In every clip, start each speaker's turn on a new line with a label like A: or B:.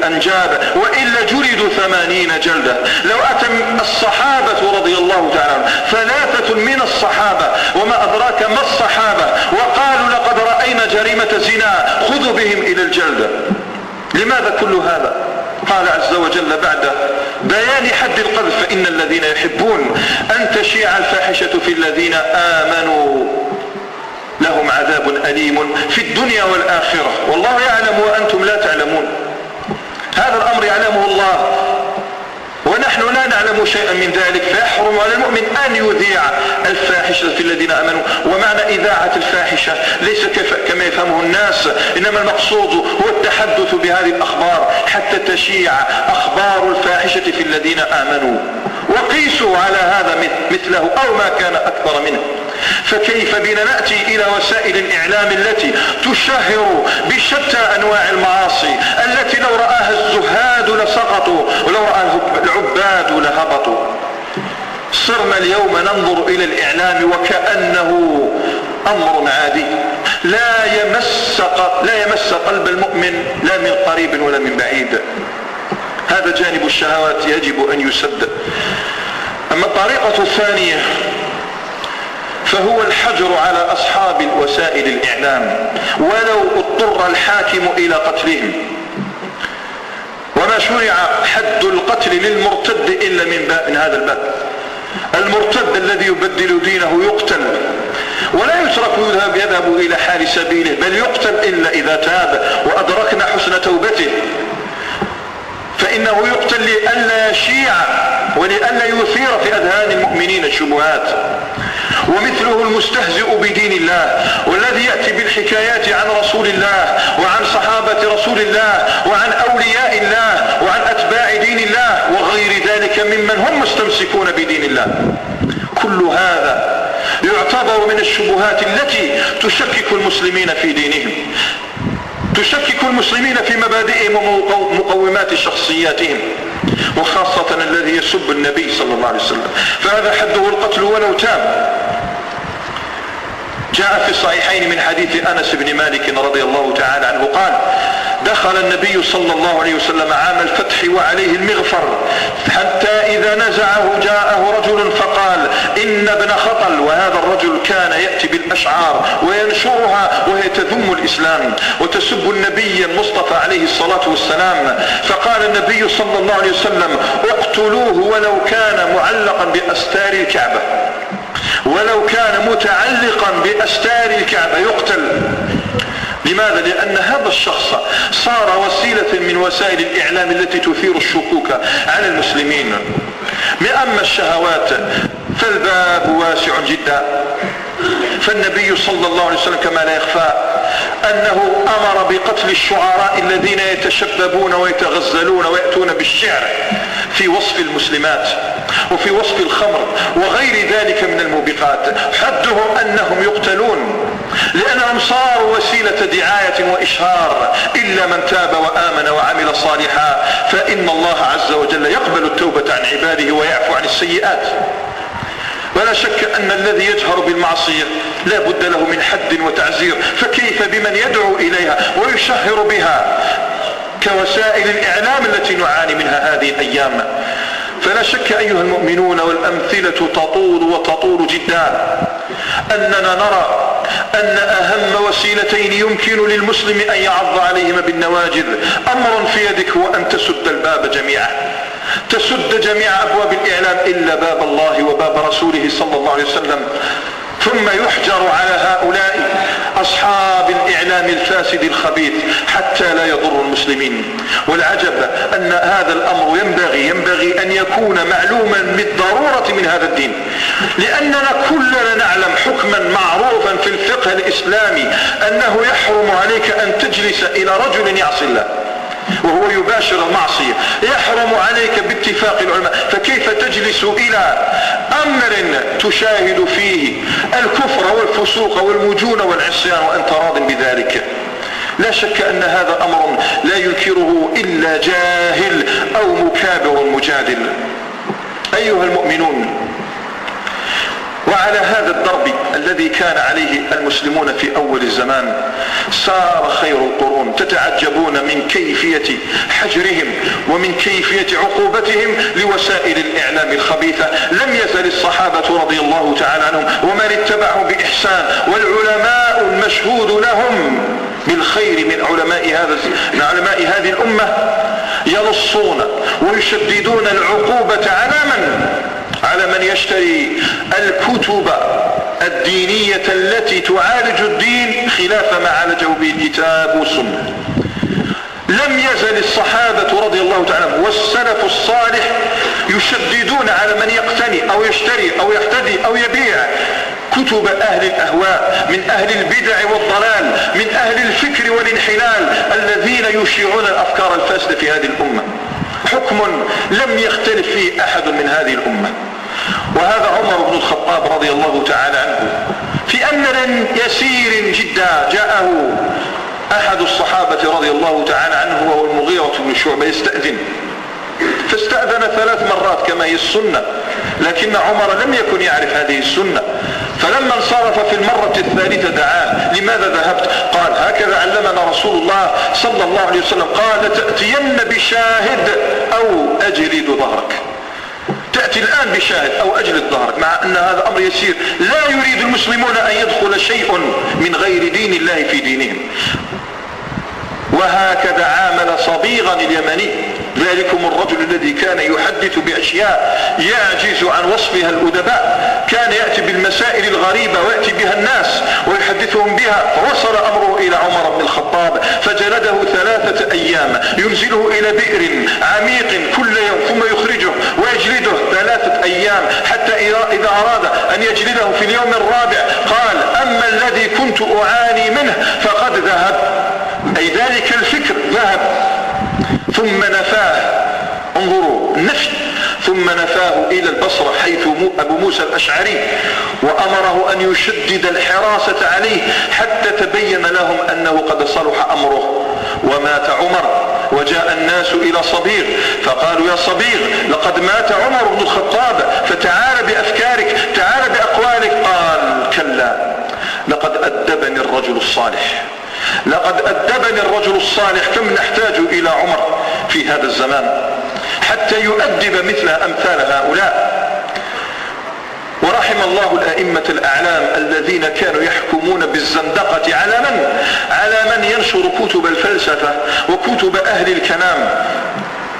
A: بالأنجاب وإلا جلدوا 80 جلدة. لو أتى الصحابة رضي الله تعالى 3 من الصحابة وما أدراك ما الصحابة وقالوا لقد رأينا جريمة زنا خذوا بهم إلى الجلدة. لماذا كل هذا؟ قال عز وجل بعد بيان حد القذف فإن الذين يحبون أن تشيع الفاحشة في الذين آمنوا لهم عذاب أليم في الدنيا والآخرة والله يعلم وأنتم لا تعلمون. هذا الأمر يعلمه الله ونحن لا نعلم شيئا من ذلك، فيحرم على المؤمن أن يذيع الفاحشة في الذين آمنوا. ومعنى إذاعة الفاحشة ليس كما يفهمه الناس، إنما المقصود هو التحدث بهذه الأخبار حتى تشيع أخبار الفاحشة في الذين آمنوا. وقيسوا على هذا مثله أو ما كان أكبر منه. فكيف بنا نأتي إلى وسائل الإعلام التي تشهر بشتى أنواع المعاصي التي لو رآها الزهاد لسقطوا ولو رآها العباد لهبطوا. صرنا اليوم ننظر إلى الإعلام وكأنه أمر عادي لا يمس قلب المؤمن لا من قريب ولا من بعيد. هذا جانب الشهوات يجب أن يسد. أما الطريقة الثانية فهو الحجر على أصحاب وسائل الإعلام ولو اضطر الحاكم إلى قتلهم. وما شرع حد القتل للمرتد إلا من هذا الباب. المرتد الذي يبدل دينه يقتل ولا يترك يذهب إلى حال سبيله، بل يقتل إلا إذا تاب وأدركنا حسن توبته، فإنه يقتل لئلا يشيع ولئلا يثير في أذهان المؤمنين الشبهات. ومثله المستهزئ بدين الله والذي يأتي بالحكايات عن رسول الله وعن صحابة رسول الله وعن أولياء الله وعن أتباع دين الله وغير ذلك ممن هم مستمسكون بدين الله. كل هذا يعتبر من الشبهات التي تشكك المسلمين في دينهم، تشكك المسلمين في مبادئهم ومقومات شخصياتهم، وخاصة الذي يسب النبي صلى الله عليه وسلم فهذا حده القتل ولو تاب. جاء في الصحيحين من حديث أنس بن مالك رضي الله تعالى عنه قال دخل النبي صلى الله عليه وسلم عام الفتح وعليه المغفر حتى إذا نزعه جاءه رجل فقال إن ابن خطل، وهذا الرجل كان يأتي بالأشعار وينشرها وهي تذم الإسلام وتسب النبي المصطفى عليه الصلاة والسلام. فقال النبي صلى الله عليه وسلم اقتلوه ولو كان معلقا بأستار الكعبة، ولو كان متعلقا بأستار الكعبة يقتل. لماذا؟ لأن هذا الشخص صار وسيلة من وسائل الإعلام التي تثير الشكوك على المسلمين. أما الشهوات فالباب واسع جدا. فالنبي صلى الله عليه وسلم كما لا يخفى أنه أمر بقتل الشعراء الذين يتشببون ويتغزلون ويأتون بالشعر في وصف المسلمات وفي وصف الخمر وغير ذلك من الموبقات. حدهم أنهم يقتلون لأنهم صاروا وسيلة دعاية وإشهار. إلا من تاب وآمن وعمل صالحا فإن الله عز وجل يقبل التوبة عن عباده ويعفو عن السيئات. ولا شك أن الذي يجهر بالمعصية لا بد له من حد وتعزير، فكيف بمن يدعو إليها ويشهر بها كوسائل الإعلام التي نعاني منها هذه الأيام. فلا شك أيها المؤمنون والأمثلة تطول وتطول جدا أننا نرى أن أهم وسيلتين يمكن للمسلم أن يعض عليهما بالنواجذ أمر في يدك هو أن تسد الباب جميعا، تسد جميع أبواب الإعلام إلا باب الله وباب رسوله صلى الله عليه وسلم. ثم يحجر على هؤلاء أصحاب الإعلام الفاسد الخبيث حتى لا يضر المسلمين. والعجب أن هذا الأمر ينبغي أن يكون معلوما بالضرورة من هذا الدين، لأننا كلنا نعلم حكما معروفا في الفقه الإسلامي أنه يحرم عليك أن تجلس إلى رجل يعصي الله وهو يباشر المعصية، يحرم عليك باتفاق العلماء. فكيف تجلس إلى أمر تشاهد فيه الكفر والفسوق والمجون والعصيان وأنت راض بذلك؟ لا شك أن هذا أمر لا ينكره إلا جاهل أو مكابر مجادل. أيها المؤمنون، وعلى هذا الضرب الذي كان عليه المسلمون في أول الزمان سار خير القرون. تتعجبون من كيفية حجرهم ومن كيفية عقوبتهم لوسائل الإعلام الخبيثة. لم يزل الصحابة رضي الله تعالى عنهم ومن اتبعهم بإحسان والعلماء المشهود لهم بالخير من علماء هذه الأمة ينصون ويشددون العقوبة على من يشتري الكتب الدينية التي تعالج الدين خلاف ما عالجه به الكتاب والسنة. لم يزل الصحابة رضي الله تعالى عنهم والسلف الصالح يشددون على من يقتني أو يشتري أو يحتدي أو يبيع كتب أهل الأهواء من أهل البدع والضلال من أهل الفكر والانحلال الذين يشيعون الأفكار الفاسدة في هذه الأمة. حكم لم يختلف فيه أحد من هذه الأمة. وهذا عمر بن الخطاب رضي الله تعالى عنه في أمر يسير جدا جاءه أحد الصحابة رضي الله تعالى عنه وهو المغيرة بن شعبة يستأذن، فاستأذن 3 مرات كما هي السنة، لكن عمر لم يكن يعرف هذه السنة. فلما انصرف في المرة الثالثة دعاه: لماذا ذهبت؟ قال: هكذا علمنا رسول الله صلى الله عليه وسلم، قال: تأتين بشاهد أو أجلد ظهرك. تأتي الآن بشاهد أو أجلد ظهرك، مع أن هذا أمر يسير. لا يريد المسلمون أن يدخل شيء من غير دين الله في دينهم. وهكذا عامل صبيغا اليمني، ذلكم الرجل الذي كان يحدث بأشياء يعجز عن وصفها الأدباء، كان يأتي بالمسائل الغريبة ويأتي بها الناس ويحدثهم بها. فوصل أمره إلى عمر بن الخطاب فجلده 3 أيام، ينزله إلى بئر عميق كل يوم ثم يخرجه ويجلده 3 أيام، حتى إذا أراد أن يجلده في اليوم الرابع قال: أما الذي كنت أعاني منه فقد ذهب، أي ذلك الفكر ذهب. ثم نفاه، انظروا النفي، ثم نفاه إلى البصرة حيث أبو موسى الأشعري، وأمره أن يشدد الحراسة عليه حتى تبين لهم أنه قد صلح أمره. ومات عمر وجاء الناس إلى صبيغ فقالوا: يا صبيغ، لقد مات عمر بن الخطاب، فتعال بأفكارك، تعال بأقوالك. قال: كلا، لقد أدبني الرجل الصالح، لقد أدبني الرجل الصالح. كم نحتاج إلى عمر في هذا الزمان حتى يؤدب مثل أمثال هؤلاء. ورحم الله الأئمة الأعلام الذين كانوا يحكمون بالزندقة على من ينشر كتب الفلسفة وكتب أهل الكلام.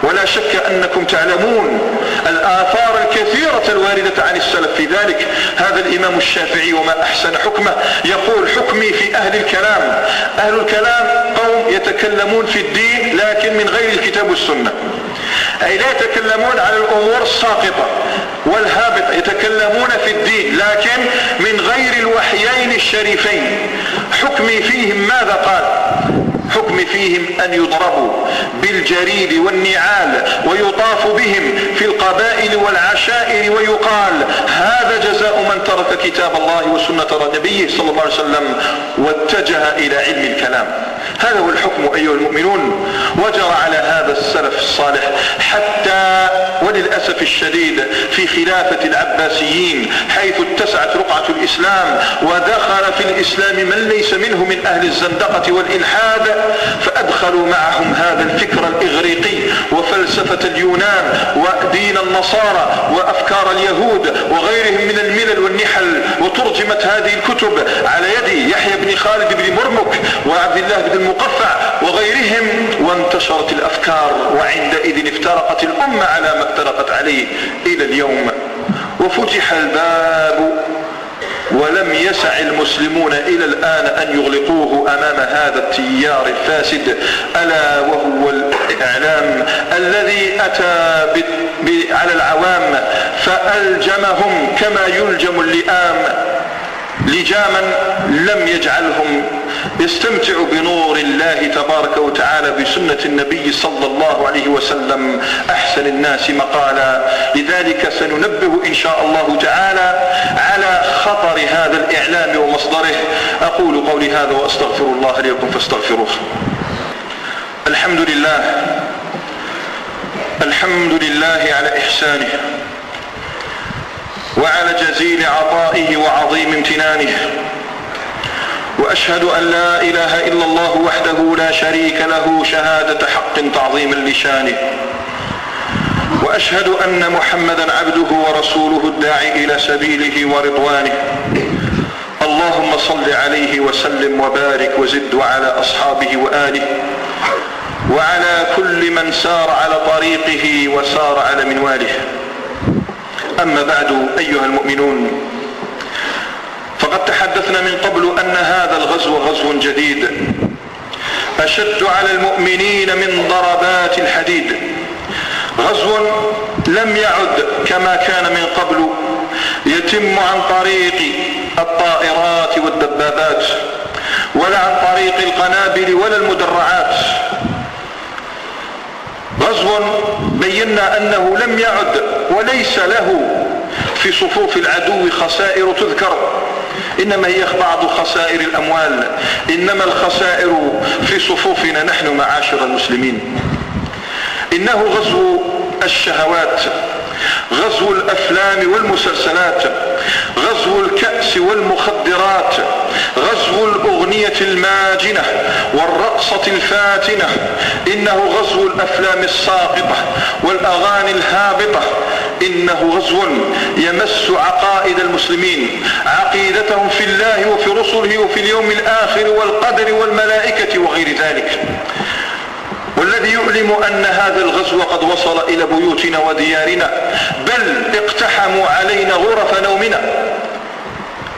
A: ولا شك أنكم تعلمون الآثار الكثيرة الواردة عن السلف في ذلك. هذا الإمام الشافعي وما أحسن حكمه يقول: حكمي في أهل الكلام. أهل الكلام قوم يتكلمون في الدين لكن من غير الكتاب والسنة، أي لا يتكلمون على الأمور الساقطة والهابطة، يتكلمون في الدين لكن من غير الوحيين الشريفين. حكمي فيهم ماذا قال؟ حكم فيهم أن يضربوا بالجريد والنعال ويطاف بهم في القبائل والعشائر ويقال: هذا جزاء من ترك كتاب الله وسنة نبيه صلى الله عليه وسلم واتجه إلى علم الكلام. هذا هو الحكم أيها المؤمنون. وجرى على هذا السلف الصالح حتى وللأسف الشديد في خلافة العباسيين، حيث اتسعت رقعة الإسلام ودخل في الإسلام من ليس منه من أهل الزندقة والإلحاد، فأدخلوا معهم هذا الفكر الإغريقي وفلسفة اليونان ودين النصارى وأفكار اليهود وغيرهم من الملل والنحل. وترجمت هذه الكتب على يد يحيى بن خالد بن مرمك وعبد الله بن المقفع وغيرهم، وانتشرت الأفكار، وعندئذ افترقت الأمة على ما افترقت عليه إلى اليوم. وفتح الباب ولم يسع المسلمون إلى الآن أن يغلقوه أمام هذا التيار الفاسد، ألا وهو الإعلام الذي أتى على العوام فألجمهم كما يلجم اللئام لجاما لم يجعلهم يستمتعوا بنور الله تبارك وتعالى بسنة النبي صلى الله عليه وسلم أحسن الناس مقالا. لذلك سننبه إن شاء الله تعالى على خطر هذا الإعلام ومصدره. أقول قولي هذا وأستغفر الله لكم فاستغفروه. الحمد لله، الحمد لله على إحسانه، وعلى جزيل عطائه وعظيم امتنانه، وأشهد أن لا إله إلا الله وحده لا شريك له شهادة حق تعظيما لشانه، وأشهد أن محمدا عبده ورسوله الداعي إلى سبيله ورضوانه. اللهم صل عليه وسلم وبارك وزد وعلى أصحابه وآله وعلى كل من سار على طريقه وسار على منواله. أما بعد أيها المؤمنون، فقد تحدثنا من قبل أن هذا الغزو غزو جديد أشد على المؤمنين من ضربات الحديد، غزو لم يعد كما كان من قبل يتم عن طريق الطائرات والدبابات، ولا عن طريق القنابل ولا المدرعات. غزو بينا أنه لم يعد وليس له في صفوف العدو خسائر تذكر، إنما هي بعض خسائر الأموال، إنما الخسائر في صفوفنا نحن معاشر المسلمين. إنه غزو الشهوات، غزو الأفلام والمسلسلات، غزو الكأس والمخدرات، غزو الأغنية الماجنة والرقصة الفاتنة، إنه غزو الأفلام الساقطة والأغاني الهابطة، إنه غزو يمس عقائد المسلمين، عقيدتهم في الله وفي رسله وفي اليوم الآخر والقدر والملائكة وغير ذلك. والذي يعلم أن هذا الغزو قد وصل إلى بيوتنا وديارنا، بل اقتحموا علينا غرف نومنا،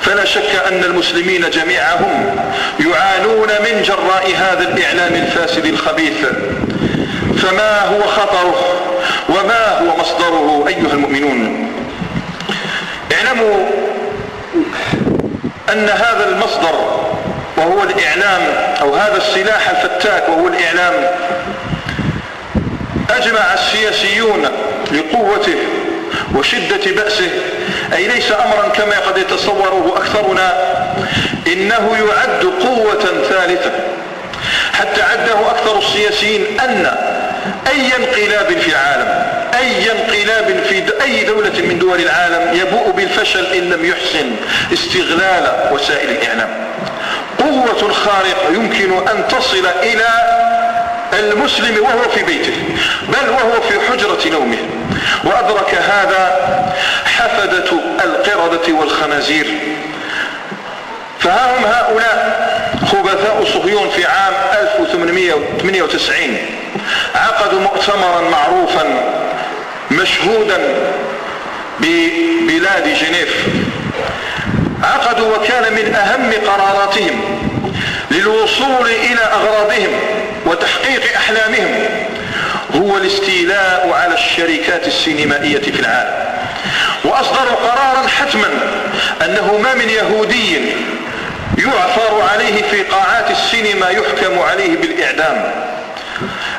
A: فلا شك أن المسلمين جميعهم يعانون من جراء هذا الإعلام الفاسد الخبيث. فما هو خطره وما هو مصدره أيها المؤمنون؟ اعلموا أن هذا المصدر وهو الإعلام، أو هذا السلاح الفتاك وهو الإعلام، أجمع السياسيون لقوته وشدة بأسه، أي ليس أمرا كما قد يتصوره أكثرنا، إنه يعد قوة ثالثة، حتى عده أكثر السياسيين أن أي انقلاب في العالم، أي انقلاب في أي دولة من دول العالم يبوء بالفشل إن لم يحسن استغلال وسائل الإعلام. قوة خارقة يمكن أن تصل إلى المسلم وهو في بيته، بل وهو في حجرة نومه، وأدرك هذا حفدة القردة والخنازير. فها هم هؤلاء خبثاء صهيون في عام 1898 عقدوا مؤتمرا معروفا مشهودا ببلاد جنيف، عقدوا وكان من أهم قراراتهم للوصول إلى أغراضهم وتحقيق أحلامهم هو الاستيلاء على الشركات السينمائية في العالم. وأصدروا قرارا حتما أنه ما من يهودي يعثر عليه في قاعات السينما يحكم عليه بالإعدام،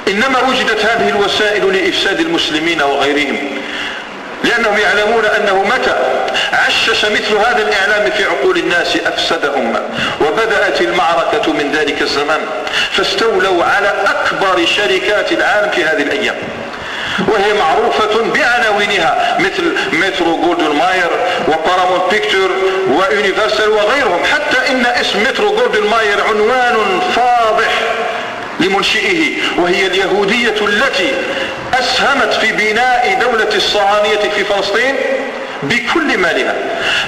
A: إنما وجدت هذه الوسائل لإفساد المسلمين وغيرهم، لأنهم يعلمون أنه متى عشش مثل هذا الإعلام في عقول الناس أفسدهم. وبدأت المعركة من ذلك الزمان، فاستولوا على أكبر شركات العالم في هذه الأيام، وهي معروفة بعناوينها مثل مترو جولدن ماير وبارامونت بيكتور ويونيفرسال وغيرهم، حتى إن اسم مترو جولدن ماير عنوان فاضح لمنشئه، وهي اليهودية التي أسهمت في بناء دولة الصهاينة في فلسطين بكل مالها،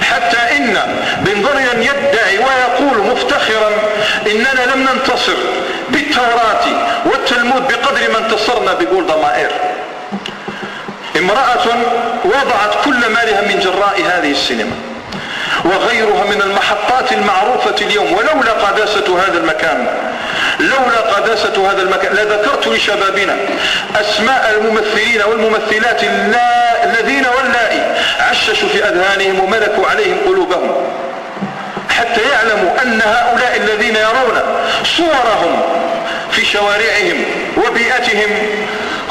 A: حتى إن بن غوريون يدعي ويقول مفتخرا إننا لم ننتصر بالتوراة والتلمود بقدر ما انتصرنا بجولدا مائير. امرأة وضعت كل مالها من جراء هذه السينما وغيرها من المحطات المعروفة اليوم. ولولا قداسة هذا المكان، لولا قداسة هذا المكان لذكرت لشبابنا أسماء الممثلين والممثلات الذين واللائي عششوا في أذهانهم وملكوا عليهم قلوبهم، حتى يعلموا أن هؤلاء الذين يرون صورهم في شوارعهم وبيئتهم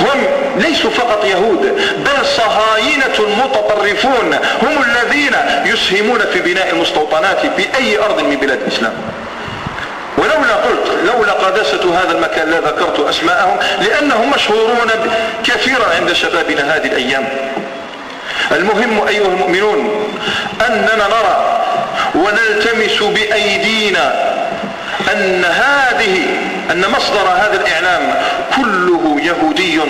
A: هم ليسوا فقط يهود، بل صهاينة متطرفون، هم الذين يسهمون في بناء المستوطنات بأي أرض من بلاد الإسلام. ولولا قلت لولا قداسة هذا المكان لا ذكرت أسماءهم، لأنهم مشهورون كثيرا عند شبابنا هذه الأيام. المهم أيها المؤمنون أننا نرى ونلتمس بأيدينا أن مصدر هذا الإعلام كله يهودي